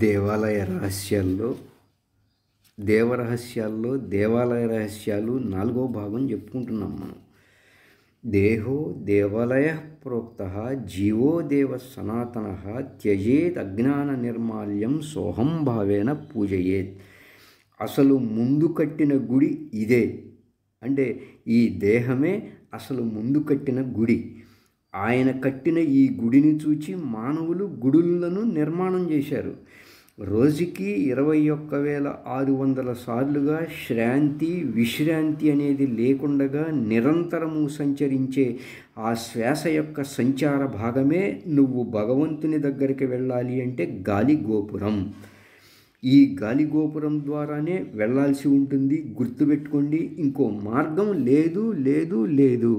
దేవాలయ రహస్యాల్లో దేవాలయ రహస్యాలు 4వ భాగం చెప్పుకుంటున్నాం మనం. దేహో దేవాలయ ప్రోక్త జీవో దేవ సనాతన త్యజేత్ అజ్ఞాన నిర్మాల్యం సోహం భావేన పూజయేత్. అసలు ముందు కట్టిన గుడి ఇదే. అంటే ఈ దేహమే అసలు ముందు కట్టిన గుడి. ఆయన కట్టిన ఈ గుడిని చూచి మానవులు గుడులను నిర్మాణం చేశారు. రోజుకి 21,600 సార్లుగా శ్రాంతి విశ్రాంతి అనేది లేకుండగా నిరంతరము సంచరించే ఆ శ్వాస యొక్క సంచార భాగమే నువ్వు భగవంతుని దగ్గరికి వెళ్ళాలి అంటే గాలి గోపురం. ఈ గాలి గోపురం ద్వారానే వెళ్ళాల్సి ఉంటుంది. గుర్తుపెట్టుకోండి, ఇంకో మార్గం లేదు లేదు లేదు.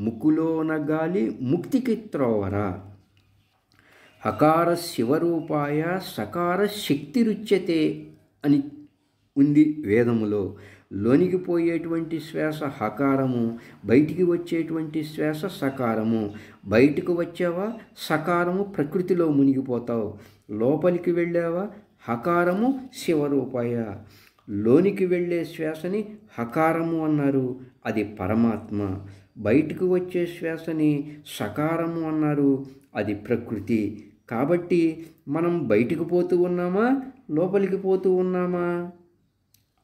ముక్కులోన గాలి ముక్తికి త్రోవర. హకార శివరూపాయ సకార శక్తిరుచ్యతే అని ఉంది వేదములో. లోనికి పోయేటువంటి శ్వాస హకారము, బయటికి వచ్చేటువంటి శ్వాస సకారము. బయటకు వచ్చావా సకారము, ప్రకృతిలో మునిగిపోతావు. లోపలికి వెళ్ళావా హకారము శివరూపాయ. లోనికి వెళ్ళే శ్వాసని హకారము అన్నారు, అది పరమాత్మ. బయటకు వచ్చే శ్వాసని సకారము అన్నారు, అది ప్రకృతి. కాబట్టి మనం బయటికి పోతూ ఉన్నామా లోపలికి పోతూ ఉన్నామా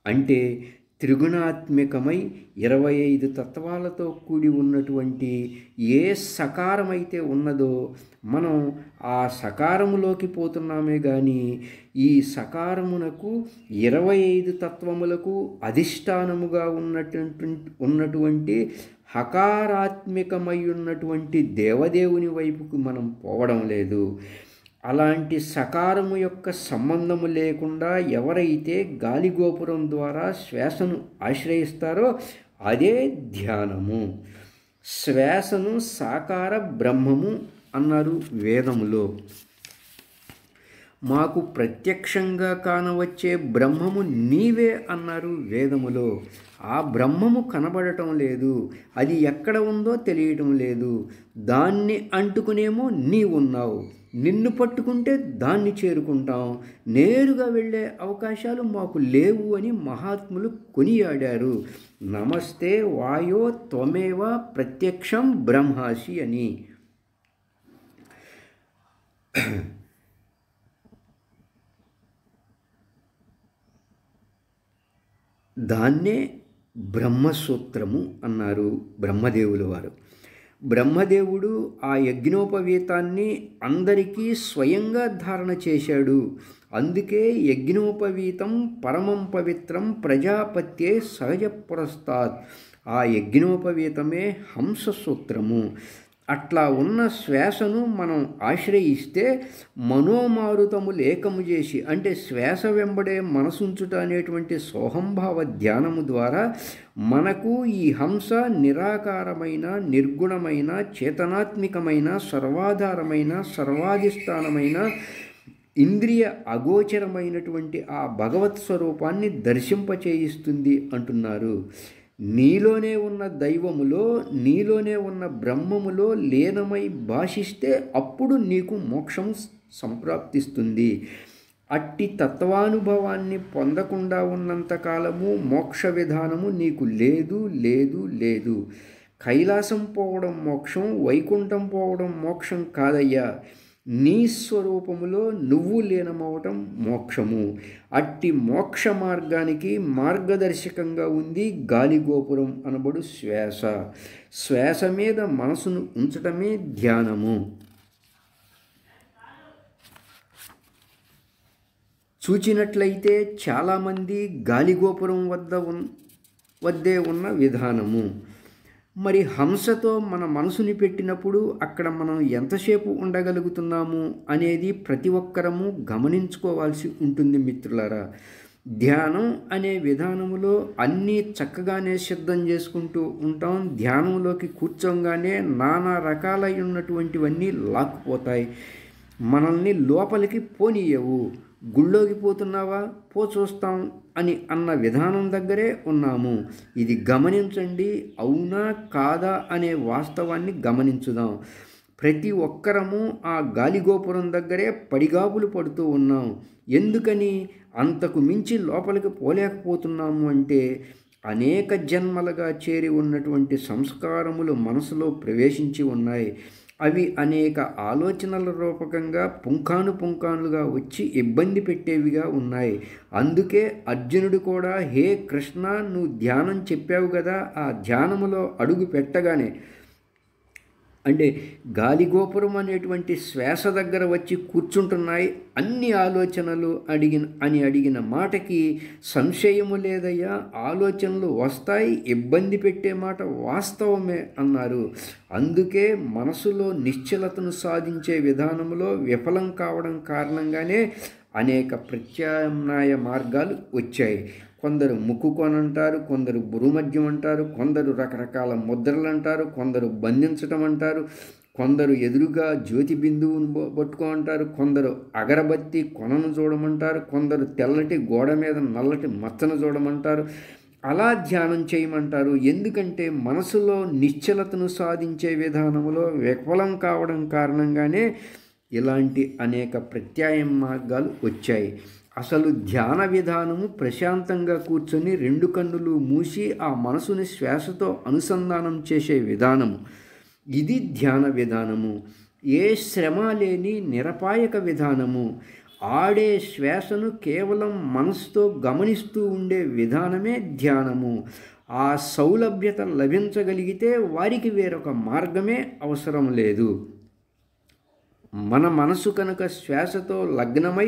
అంటే త్రిగుణాత్మకమై 25 తత్వాలతో కూడి ఉన్నటువంటి ఏ సకారమైతే ఉన్నదో మనం ఆ సకారములోకి పోతున్నామే కానీ ఈ సకారమునకు 25 తత్వములకు అధిష్టానముగా ఉన్నటువంటి హకారాత్మకమై ఉన్నటువంటి దేవదేవుని వైపుకు మనం పోవడం లేదు. అలాంటి సకారము యొక్క సంబంధము లేకుండా ఎవరైతే గాలి గోపురం ద్వారా శ్వాసను ఆశ్రయిస్తారో అదే ధ్యానము. శ్వాసను సాకార బ్రహ్మము అన్నారు వేదములో. మాకు ప్రత్యక్షంగా కానవచ్చే బ్రహ్మము నీవే అన్నారు వేదములో. ఆ బ్రహ్మము కనబడటం లేదు, అది ఎక్కడ ఉందో తెలియటం లేదు. దాన్ని అంటుకునేమో నీవున్నావు. నిన్ను పట్టుకుంటే దాన్ని చేరుకుంటాం. నేరుగా వెళ్ళే అవకాశాలు మాకు లేవు అని మహాత్ములు కొనియాడారు. నమస్తే వాయో త్వమేవ ప్రత్యక్షం బ్రహ్మాసి అని. దాన్నే బ్రహ్మసూత్రము అన్నారు బ్రహ్మదేవుల వారు. బ్రహ్మదేవుడు ఆ యజ్ఞోపవీతాన్ని అందరికీ స్వయంగా ధారణ చేశాడు. అందుకే యజ్ఞోపవీతం పరమం పవిత్రం ప్రజాపత్యే సహజ పురస్తాత్. ఆ యజ్ఞోపవీతమే హంససూత్రము. అట్లా ఉన్న శ్వాసను మనం ఆశ్రయిస్తే మనోమారుతము లేకము చేసి, అంటే శ్వాస వెంబడే మనసుంచుట అనేటువంటి సోహంభావ ధ్యానము ద్వారా మనకు ఈ హంస నిరాకారమైన నిర్గుణమైన చేతనాత్మికమైన సర్వాధారమైన సర్వాధిష్టానమైన ఇంద్రియ అగోచరమైనటువంటి ఆ భగవత్ స్వరూపాన్ని దర్శింపచేయిస్తుంది అంటున్నారు. నీలోనే ఉన్న దైవములో నీలోనే ఉన్న బ్రహ్మములో లీనమై భాషిస్తే అప్పుడు నీకు మోక్షం సంప్రాప్తిస్తుంది. అట్టి తత్వానుభవాన్ని పొందకుండా ఉన్నంతకాలము మోక్ష విధానము నీకు లేదు లేదు లేదు. కైలాసం పోవడం మోక్షం, వైకుంఠం పోవడం మోక్షం కాదయ్యా. నీ స్వరూపములో నువ్వు లీనమవటం మోక్షము. అట్టి మోక్ష మార్గానికి మార్గదర్శకంగా ఉంది గాలి గోపురం అనబడు శ్వాస. శ్వాస మీద మనసును ఉంచటమే ధ్యానము. చూచినట్లయితే చాలామంది గాలి గోపురం వద్దే ఉన్న విధానము. మరి హంసతో మన మనసుని పెట్టినప్పుడు అక్కడ మనం ఎంతసేపు ఉండగలుగుతున్నాము అనేది ప్రతి ఒక్కరము గమనించుకోవాల్సి ఉంటుంది మిత్రులారా. ధ్యానం అనే విధానములో అన్నీ చక్కగానే సిద్ధం చేసుకుంటూ ఉంటాం. ధ్యానంలోకి కూర్చోగానే నానా రకాలైనటువంటివన్నీ లాక్కుపోతాయి. మనల్ని లోపలికి పోనీయవు. గుళ్ళోకి పోతున్నావా పో చూస్తాం అని అన్న విధానం దగ్గరే ఉన్నాము. ఇది గమనించండి. అవునా కాదా అనే వాస్తవాన్ని గమనించుదాం. ప్రతి ఒక్కరము ఆ గాలిగోపురం దగ్గరే పడిగాపులు పడుతూ ఉన్నాం. ఎందుకని అంతకు మించి లోపలికి పోలేకపోతున్నాము అంటే అనేక జన్మలుగా చేరి ఉన్నటువంటి సంస్కారములు మనసులో ప్రవేశించి ఉన్నాయి. అవి అనేక ఆలోచనల రూపకంగా పుంఖానుపుంఖానులుగా వచ్చి ఇబ్బంది పెట్టేవిగా ఉన్నాయి. అందుకే అర్జునుడు కూడా, హే కృష్ణ, నువ్వు ధ్యానం చెప్పావు కదా, ఆ ధ్యానములో అడుగు పెట్టగానే అంటే గాలిగోపురం అనేటువంటి శ్వాస దగ్గర వచ్చి కూర్చుంటున్నాయి అన్ని ఆలోచనలు అడిగిన మాటకి సంశయము లేదయ్యా, ఆలోచనలు వస్తాయి, ఇబ్బంది పెట్టే మాట వాస్తవమే అన్నారు. అందుకే మనసులో నిశ్చలతను సాధించే విధానంలో విఫలం కావడం కారణంగానే అనేక ప్రత్యామ్నాయ మార్గాలు వచ్చాయి. కొందరు ముక్కుకొని అంటారు, కొందరు భూమధ్యం అంటారు, కొందరు రకరకాల ముద్రలు అంటారు, కొందరు బంధించటం అంటారు, కొందరు ఎదురుగా జ్యోతి బిందువును పట్టుకోమంటారు, కొందరు అగరబత్తి కొనను చూడమంటారు, కొందరు తెల్లటి గోడ మీద నల్లటి మచ్చను చూడమంటారు, అలా ధ్యానం చేయమంటారు. ఎందుకంటే మనసులో నిశ్చలతను సాధించే విధానంలో విఫలం కావడం కారణంగానే ఇలాంటి అనేక ప్రత్యామ్నాయ మార్గాలు వచ్చాయి. అసలు ధ్యాన విధానము ప్రశాంతంగా కూర్చొని 2 కన్నులు మూసి ఆ మనసుని శ్వాసతో అనుసంధానం చేసే విధానము. ఇది ధ్యాన విధానము. ఏ శ్రమ లేని నిరపాయక విధానము. ఆడే శ్వాసను కేవలం మనసుతో గమనిస్తూ ఉండే విధానమే ధ్యానము. ఆ సౌలభ్యత లభించగలిగితే వారికి వేరొక మార్గమే అవసరం లేదు. మన మనసు కనుక శ్వాసతో లగ్నమై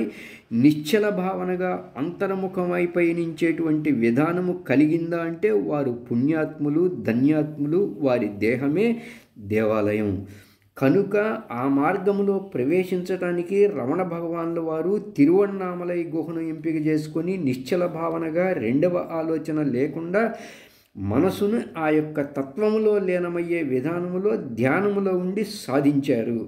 నిశ్చల భావనగా అంతర్ముఖమై పయనించేటువంటి విధానము కలిగిందా అంటే వారు పుణ్యాత్ములు, ధన్యాత్ములు, వారి దేహమే దేవాలయం. కనుక ఆ మార్గములో ప్రవేశించటానికి రమణ భగవాన్ల వారు తిరువణ్ణామలై గుహను ఎంపిక చేసుకొని నిశ్చల భావనగా రెండవ ఆలోచన లేకుండా మనసును ఆ యొక్క తత్వములో లీనమయ్యే విధానములో ధ్యానములో ఉండి సాధించారు.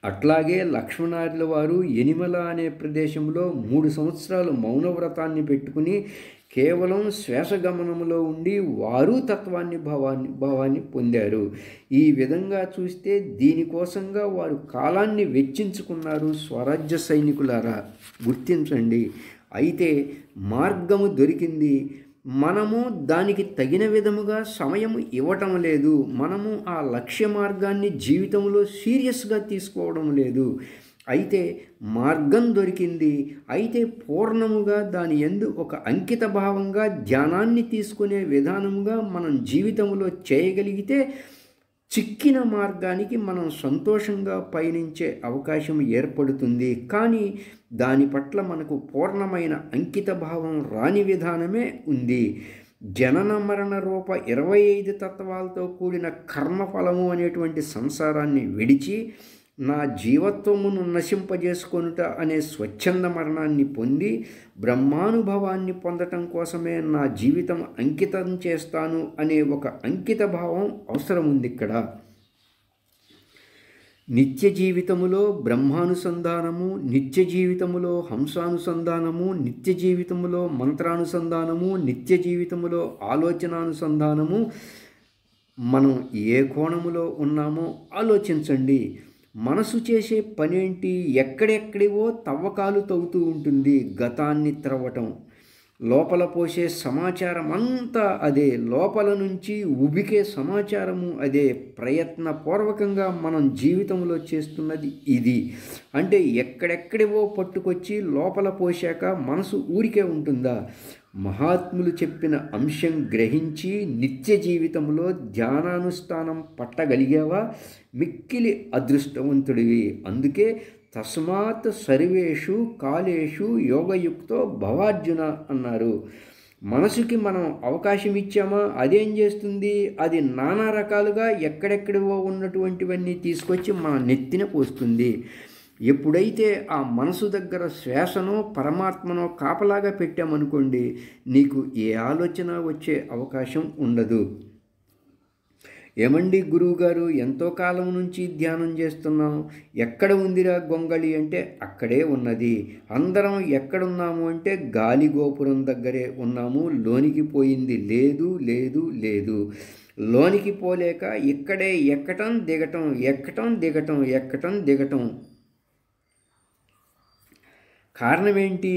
అట్లాగే లక్ష్మణార్యుల వారు ఎనిమల అనే ప్రదేశంలో 3 సంవత్సరాలు మౌనవ్రతాన్ని పెట్టుకుని కేవలం శ్వాసగమనంలో ఉండి వారు భావాన్ని పొందారు. ఈ విధంగా చూస్తే దీనికోసంగా వారు కాలాన్ని వెచ్చించుకున్నారు. స్వరాజ్య సైనికులారా గుర్తించండి. అయితే మార్గము దొరికింది, మనము దానికి తగిన విధముగా సమయం ఇవ్వటం లేదు. మనము ఆ లక్ష్య మార్గాన్ని జీవితంలో సీరియస్గా తీసుకోవడం లేదు. అయితే మార్గం దొరికింది, అయితే పూర్ణముగా దాని యందు ఒక అంకిత భావంగా ధ్యానాన్ని తీసుకునే విధానముగా మనం జీవితంలో చేయగలిగితే చిక్కిన మార్గానికి మనం సంతోషంగా పయనించే అవకాశం ఏర్పడుతుంది. కానీ దాని పట్ల మనకు పూర్ణమైన అంకిత భావం రాని విధానమే ఉంది. జనన మరణ రూప 25 తత్వాలతో కూడిన కర్మఫలము అనేటువంటి సంసారాన్ని విడిచి నా జీవత్వమును నశింపజేసుకొనుట అనే స్వచ్ఛంద మరణాన్ని పొంది బ్రహ్మానుభవాన్ని పొందటం కోసమే నా జీవితం అంకితం చేస్తాను అనే ఒక అంకిత భావం అవసరం ఉంది. ఇక్కడ నిత్య జీవితములో బ్రహ్మానుసంధానము, నిత్య జీవితములో హంసానుసంధానము, నిత్య జీవితములో మంత్రానుసంధానము, నిత్య జీవితములో ఆలోచనానుసంధానము. మనం ఏ కోణములో ఉన్నామో ఆలోచించండి. మనసు చేసే పనేంటి? ఎక్కడెక్కడివో తవ్వకాలు తవ్వుతూ ఉంటుంది. గతాన్ని త్రవ్వటం, లోపల పోసే సమాచారం అంతా అదే, లోపల నుంచి ఉబికే సమాచారము అదే. ప్రయత్నపూర్వకంగా మనం జీవితంలో చేస్తున్నది ఇది. అంటే ఎక్కడెక్కడివో పట్టుకొచ్చి లోపల పోసాక మనసు ఊరికే ఉంటుందా? మహాత్ములు చెప్పిన అంశం గ్రహించి నిత్య జీవితంలో ధ్యానానుష్ఠానం పట్టగలిగావా? మిక్కిలి అదృష్టవంతుడివి. అందుకే తస్మాత్ సర్వేషు కాలేషు యోగయుక్తో భవార్జున అన్నారు. మనసుకి మనం అవకాశం ఇచ్చామా? అదేం చేస్తుంది? అది నానా రకాలుగా ఎక్కడెక్కడివో ఉన్నటువంటివన్నీ తీసుకొచ్చి మన నెత్తిన పోస్తుంది. ఎప్పుడైతే ఆ మనసు దగ్గర శ్వాసనో పరమాత్మనో కాపలాగా పెట్టామనుకోండి, నీకు ఏ ఆలోచన వచ్చే అవకాశం ఉండదు. ఏమండి గురువుగారు, ఎంతో కాలం నుంచి ధ్యానం చేస్తున్నాం, ఎక్కడ ఉందిరా గొంగళి అంటే అక్కడే ఉన్నది. అందరం ఎక్కడున్నాము అంటే గాలి గోపురం దగ్గరే ఉన్నాము, లోనికి పోయింది లేదు లేదు లేదు. లోనికి పోలేక ఇక్కడే ఎక్కటం దిగటం, ఎక్కటం దిగటం, ఎక్కటం దిగటం. కారణం ఏంటి?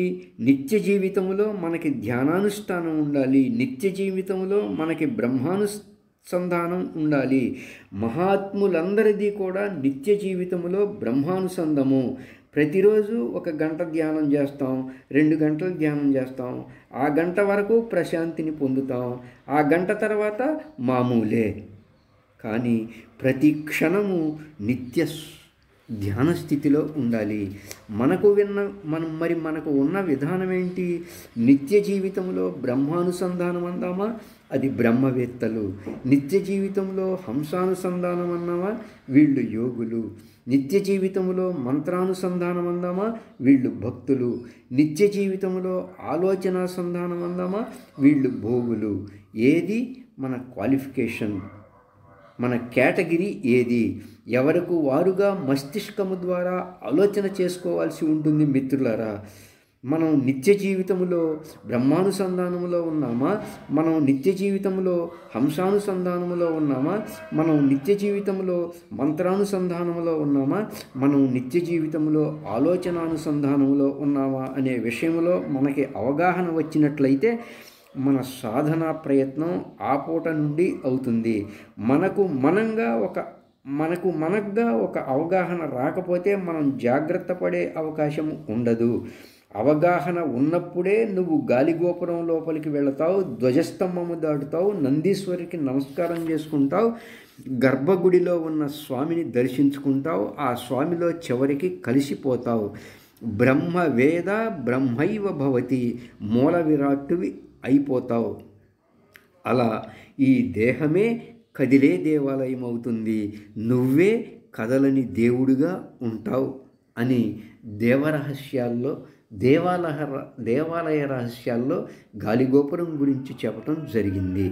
నిత్య జీవితంలో మనకి ధ్యానానుష్ఠానం ఉండాలి, నిత్య జీవితంలో మనకి బ్రహ్మానుసంధానం ఉండాలి. మహాత్ములందరిది కూడా నిత్య జీవితంలో బ్రహ్మానుసంధము. ప్రతిరోజు 1 గంట ధ్యానం చేస్తాం, 2 గంటలు ధ్యానం చేస్తాం, ఆ గంట వరకు ప్రశాంతిని పొందుతాం, ఆ గంట తర్వాత మామూలే. కానీ ప్రతి క్షణము నిత్య ధ్యాన స్థితిలో ఉండాలి. మనకు ఉన్న విధానం ఏంటి? నిత్య జీవితంలో బ్రహ్మానుసంధానం అందామా, అది బ్రహ్మవేత్తలు. నిత్య జీవితంలో హంసానుసంధానం అన్నామా, వీళ్ళు యోగులు. నిత్య జీవితంలో మంత్రానుసంధానం అందామా, వీళ్ళు భక్తులు. నిత్య జీవితంలో ఆలోచనాసంధానం అందామా, వీళ్ళు భోగులు. ఏది మన క్వాలిఫికేషన్, మన కేటగిరీ ఏది? ఎవరికి వారుగా మస్తిష్కము ద్వారా ఆలోచన చేసుకోవాల్సి ఉంటుంది మిత్రులారా. మనం నిత్య జీవితంలో బ్రహ్మానుసంధానంలో ఉన్నామా, మనం నిత్య జీవితంలో హంసానుసంధానంలో ఉన్నామా, మనం నిత్య జీవితంలో మంత్రానుసంధానంలో ఉన్నామా, మనం నిత్య జీవితంలో ఆలోచనానుసంధానంలో ఉన్నామా అనే విషయంలో మనకి అవగాహన వచ్చినట్లయితే మన సాధనా ప్రయత్నం ఆ పూట నుండి అవుతుంది. మనకు మనకుగా ఒక అవగాహన రాకపోతే మనం జాగ్రత్త పడే అవకాశం ఉండదు. అవగాహన ఉన్నప్పుడే నువ్వు గాలిగోపురం లోపలికి వెళతావు, ధ్వజస్తంభము దాటుతావు, నందీశ్వరికి నమస్కారం చేసుకుంటావు, గర్భగుడిలో ఉన్న స్వామిని దర్శించుకుంటావు, ఆ స్వామిలో చివరికి కలిసిపోతావు. బ్రహ్మవేద బ్రహ్మైవ భవతి, మూల విరాట్టువి అయిపోతావు. అలా ఈ దేహమే కదిలే దేవాలయం అవుతుంది, నువ్వే కదలని దేవుడిగా ఉంటావు అని దేవాలయ రహస్యాల్లో గాలిగోపురం గురించి చెప్పటం జరిగింది.